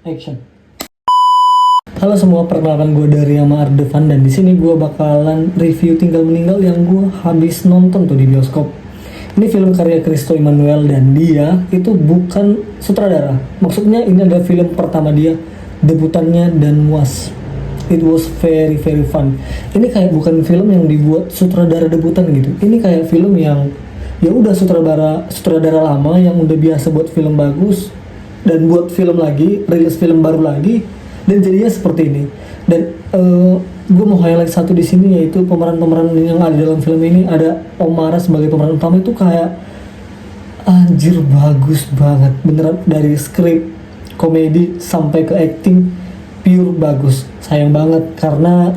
Action. Halo semua, perkenalkan gue dari Yama Ardevan dan di sini gue bakalan review Tinggal Meninggal yang gue habis nonton tuh di bioskop. Ini film karya Christo Emmanuel dan dia itu bukan sutradara. Maksudnya ini adalah film pertama dia, debutannya, dan it was very very fun. Ini kayak bukan film yang dibuat sutradara debutan gitu. Ini kayak film yang ya udah sutradara lama yang udah biasa buat film bagus dan buat film lagi, rilis film baru lagi, dan jadinya seperti ini. Dan gue mau highlight satu di sini, yaitu pemeran-pemeran yang ada dalam film ini. Ada Omara sebagai pemeran utama, itu kayak anjir bagus banget beneran, dari skrip, komedi sampai ke acting pure bagus. Sayang banget karena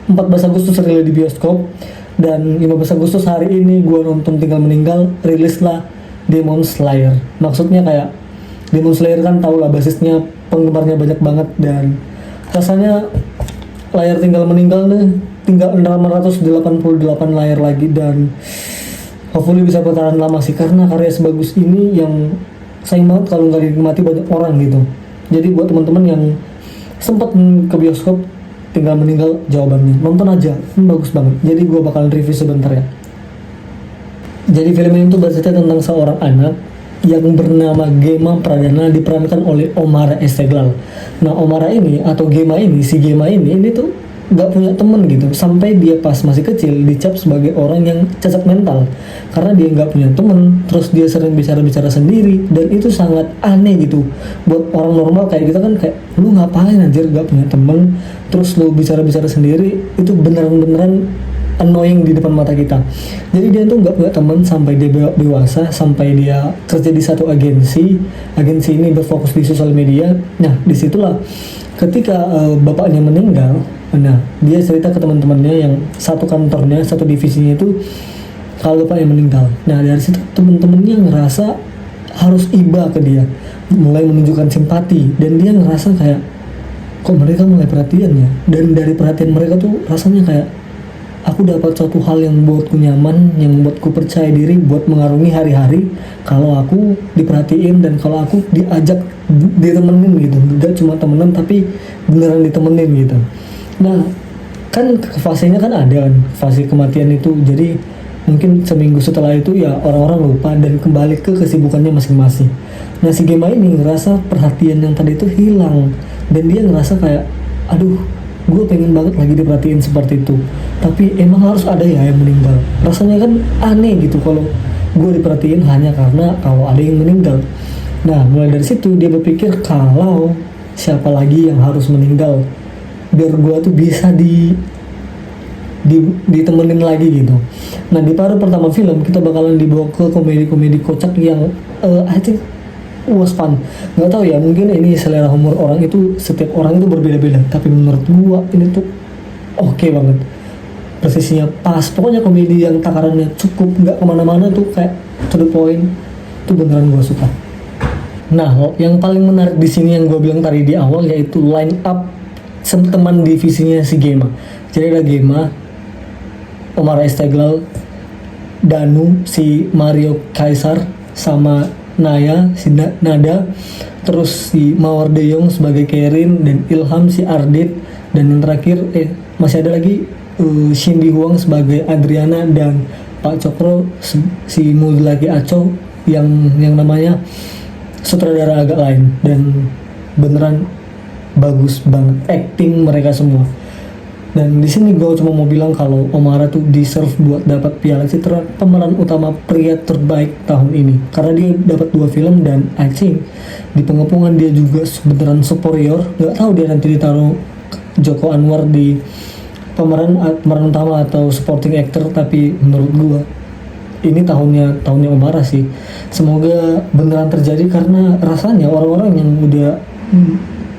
14 Agustus rilis di bioskop dan 15 Agustus hari ini gue nonton Tinggal Meninggal, rilislah Demon Slayer. Maksudnya kayak Demon Slayer kan tau lah, basisnya penggemarnya banyak banget, dan rasanya layar Tinggal Meninggal nih tinggal 688 layar lagi, dan hopefully bisa bertahan lama sih, karena karya sebagus ini yang sayang banget kalau nggak dinikmati banyak orang gitu. Jadi buat teman-teman yang sempat ke bioskop, Tinggal Meninggal jawabannya, nonton aja, bagus banget. Jadi gue bakalan review sebentar ya. Jadi film ini tuh bercerita tentang seorang anak yang bernama Gema Pradana, diperankan oleh Omara Esteglal. Nah, Omara ini atau Gema ini, si Gema ini tuh gak punya temen gitu, sampai dia pas masih kecil dicap sebagai orang yang cacat mental karena dia gak punya temen, terus dia sering bicara-bicara sendiri, dan itu sangat aneh gitu buat orang normal kayak kita kan, kayak lu ngapain anjir gak punya temen terus lu bicara-bicara sendiri, itu beneran annoying di depan mata kita. Jadi dia tuh nggak punya teman sampai dia dewasa, sampai dia kerja di satu agensi ini berfokus di sosial media. Nah, disitulah ketika bapaknya meninggal, nah dia cerita ke teman-temannya yang satu kantornya, satu divisinya itu, kalau bapaknya meninggal. Nah, dari situ teman-temannya ngerasa harus iba ke dia, mulai menunjukkan simpati, dan dia ngerasa kayak kok mereka mulai perhatian ya, dan dari perhatian mereka tuh rasanya kayak aku dapat suatu hal yang membuatku nyaman, yang membuatku percaya diri buat mengarungi hari-hari kalau aku diperhatiin dan kalau aku diajak ditemenin gitu. Gak cuma temenan tapi beneran ditemenin gitu. Nah, kan fasenya kan ada kan, fase kematian itu. Jadi mungkin seminggu setelah itu ya orang-orang lupa dan kembali ke kesibukannya masing-masing. Nah, si Gema ini ngerasa perhatian yang tadi itu hilang, dan dia ngerasa kayak aduh, gue pengen banget lagi diperhatiin seperti itu, tapi emang harus ada ya yang meninggal. Rasanya kan aneh gitu kalau gue diperhatiin hanya karena kalau ada yang meninggal. Nah, mulai dari situ dia berpikir kalau siapa lagi yang harus meninggal biar gue tuh bisa ditemenin lagi gitu. Nah, di paruh pertama film kita bakalan dibawa ke komedi-komedi kocak yang I think was fun. Nggak tahu ya, mungkin ini selera humor orang itu, setiap orang itu berbeda-beda, tapi menurut gua ini tuh oke banget, presisinya pas. Pokoknya komedi yang takarannya cukup, nggak kemana-mana tuh, kayak to the point. Itu beneran gua suka. Nah, yang paling menarik di sini yang gua bilang tadi di awal, yaitu line up teman divisinya si Gema. Jadi ada Gema, Omar Esteglal, Danu, si Mario Kaisar, sama Naya, si Nada, terus si Mawar De Jong sebagai Kerin, dan Ilham si Ardit, dan yang terakhir masih ada lagi Cindy Huang sebagai Adriana, dan Pak Cokro si Mudlaki Aco yang namanya sutradara agak lain. Dan beneran bagus banget acting mereka semua. Dan di sini gue cuma mau bilang kalau Omara tuh deserve buat dapat piala citra pemeran utama pria terbaik tahun ini, karena dia dapat 2 film, dan I think di pengepungan dia juga beneran superior. Nggak tahu dia nanti ditaruh Joko Anwar di pemeran utama atau supporting actor, tapi menurut gue ini tahunnya Omara sih. Semoga beneran terjadi, karena rasanya orang-orang yang udah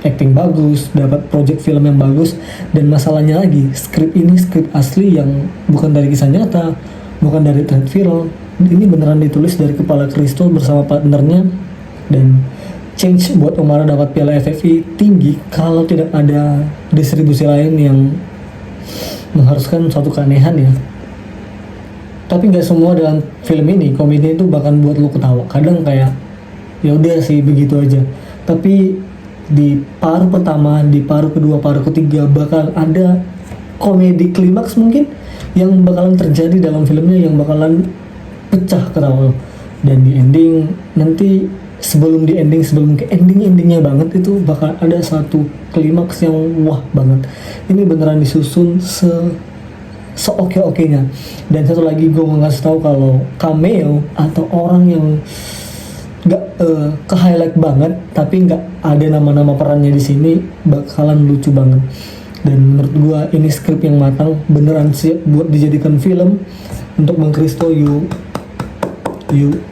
acting bagus, dapat project film yang bagus, dan masalahnya lagi, skrip ini skrip asli yang bukan dari kisah nyata, bukan dari trend viral. Ini beneran ditulis dari kepala Christo bersama partnernya, dan change buat Omara dapat piala FFI tinggi kalau tidak ada distribusi lain yang mengharuskan suatu keanehan ya. Tapi nggak semua dalam film ini komedi itu bahkan buat lu ketawa. Kadang kayak ya udah sih begitu aja. Tapi di paruh pertama, di paruh kedua, paruh ketiga bakal ada komedi klimaks mungkin yang bakalan terjadi dalam filmnya, yang bakalan pecah ketawa. Dan di ending nanti, sebelum ke endingnya banget, itu bakal ada satu klimaks yang wah banget. Ini beneran disusun seoke-okenya. Dan satu lagi gue mau ngasih tahu kalau cameo atau orang yang nggak ke highlight banget tapi nggak ada nama-nama perannya di sini bakalan lucu banget. Dan menurut gua ini skrip yang matang, beneran siap buat dijadikan film. Untuk Bang Kristo, you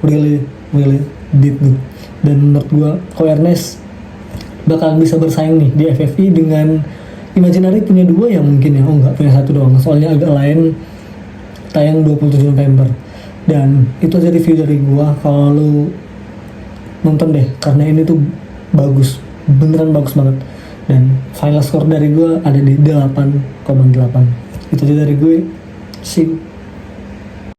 really did good. Dan menurut gua Ko Ernest bakalan bisa bersaing nih di FFI dengan Imaginary. Punya dua ya mungkin ya, enggak, punya satu doang soalnya agak lain, tayang 27 November. Dan itu aja review dari gua. Kalau lu nonton deh, karena ini tuh bagus, beneran bagus banget. Dan final score dari gue ada di 8,8. Itu aja dari gue, see you.